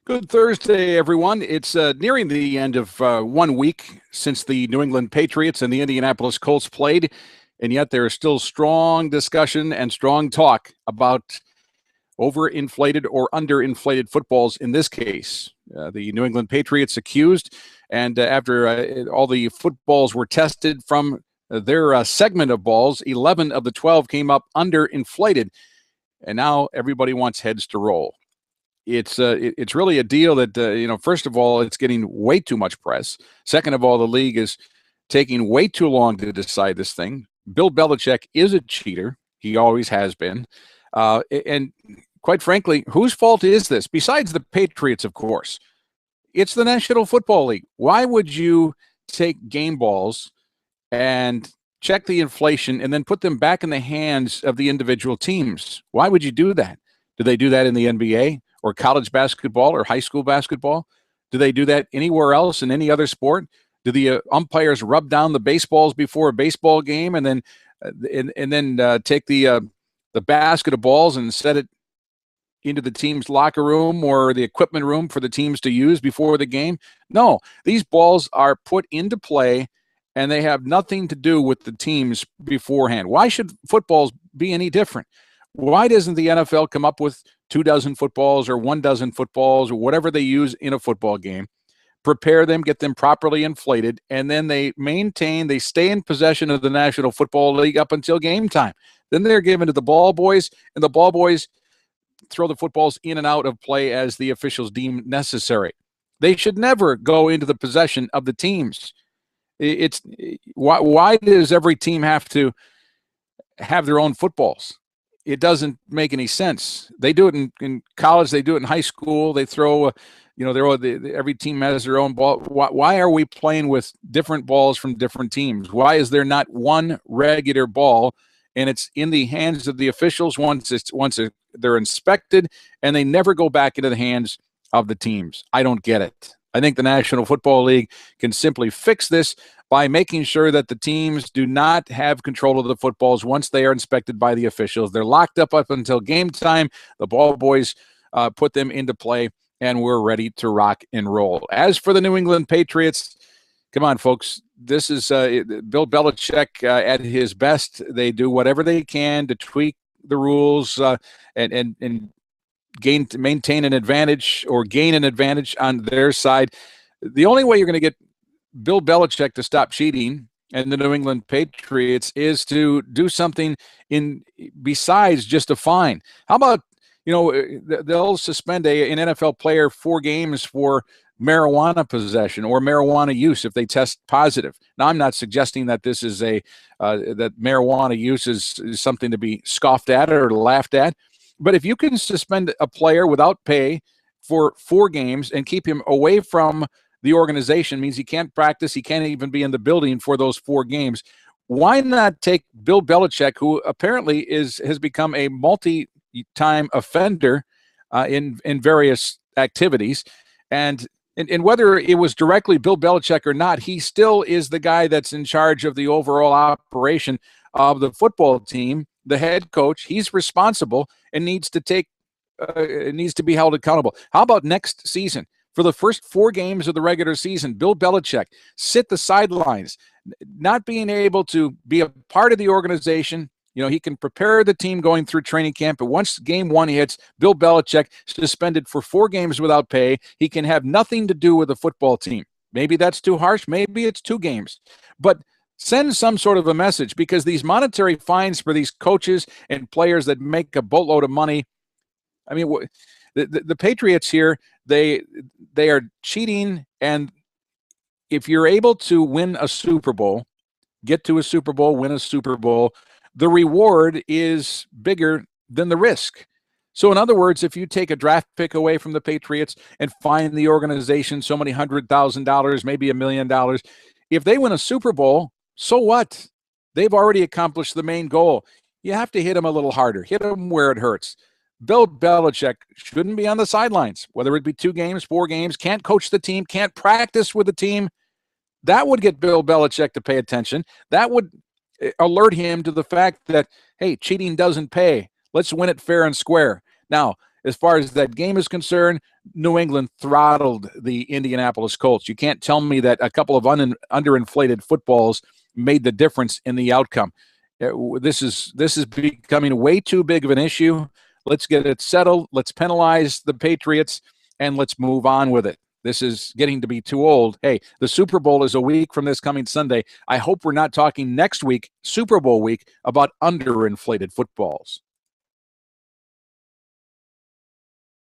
Good Thursday, everyone. It's nearing the end of 1 week since the New England Patriots and the Indianapolis Colts played, and yet there is still strong discussion and strong talk about overinflated or underinflated footballs in this case. The New England Patriots accused, and after all the footballs were tested from their segment of balls, 11 of the 12 came up underinflated, and now everybody wants heads to roll. It's really a deal that first of all, it's getting way too much press. Second of all, the league is taking way too long to decide this thing. Bill Belichick is a cheater. He always has been. And quite frankly, whose fault is this? Besides the Patriots, of course. It's the National Football League. Why would you take game balls and check the inflation and then put them back in the hands of the individual teams? Why would you do that? Do they do that in the NBA or college basketball or high school basketball? Do they do that anywhere else in any other sport? Do the umpires rub down the baseballs before a baseball game and then take the basket of balls and set it into the team's locker room or the equipment room for the teams to use before the game? No, these balls are put into play and they have nothing to do with the teams beforehand. Why should footballs be any different? Why doesn't the NFL come up with 24 footballs or 12 footballs or whatever they use in a football game, prepare them, get them properly inflated, and then they stay in possession of the National Football League up until game time? Then they're given to the ball boys, and the ball boys throw the footballs in and out of play as the officials deem necessary. They should never go into the possession of the teams. Why does every team have to have their own footballs? It doesn't make any sense. They do it in college. They do it in high school. They throw, every team has their own ball. Why are we playing with different balls from different teams? Why is there not one regular ball and it's in the hands of the officials once they're inspected and they never go back into the hands of the teams? I don't get it. I think the National Football League can simply fix this by making sure that the teams do not have control of the footballs once they are inspected by the officials. They're locked up until game time. The ball boys put them into play, and we're ready to rock and roll. As for the New England Patriots, come on, folks. This is Bill Belichick at his best. They do whatever they can to tweak the rules and maintain an advantage or gain an advantage on their side. The only way you're going to get Bill Belichick to stop cheating and the New England Patriots is to do something besides just a fine. How about, they'll suspend an NFL player 4 games for marijuana possession or marijuana use if they test positive. Now, I'm not suggesting that this is that marijuana use is something to be scoffed at or laughed at. But if you can suspend a player without pay for 4 games and keep him away from the organization, means he can't practice, he can't even be in the building for those 4 games. Why not take Bill Belichick, who apparently has become a multi-time offender in various activities, and whether it was directly Bill Belichick or not, he still is the guy that's in charge of the overall operation of the football team, the head coach. He's responsible and needs to be held accountable. How about next season? For the first 4 games of the regular season, Bill Belichick sit the sidelines, not being able to be a part of the organization. He can prepare the team going through training camp, but once game 1 hits, Bill Belichick suspended for 4 games without pay. He can have nothing to do with the football team. Maybe that's too harsh. Maybe it's 2 games. But send some sort of a message, because these monetary fines for these coaches and players that make a boatload of money, I mean, the Patriots here, they are cheating. And if you're able to win a Super Bowl, get to a Super Bowl, win a Super Bowl, the reward is bigger than the risk. So in other words, if you take a draft pick away from the Patriots and fine the organization so many $100,000, maybe $1 million, if they win a Super Bowl, so what? They've already accomplished the main goal. You have to hit them a little harder. Hit them where it hurts. Bill Belichick shouldn't be on the sidelines, whether it be 2 games, 4 games, can't coach the team, can't practice with the team. That would get Bill Belichick to pay attention. That would alert him to the fact that, hey, cheating doesn't pay. Let's win it fair and square. Now, as far as that game is concerned, New England throttled the Indianapolis Colts. You can't tell me that a couple of underinflated footballs made the difference in the outcome. This is becoming way too big of an issue. Let's get it settled. Let's penalize the Patriots, and let's move on with it. This is getting to be too old. Hey, the Super Bowl is a week from this coming Sunday. I hope we're not talking next week, Super Bowl week, about underinflated footballs.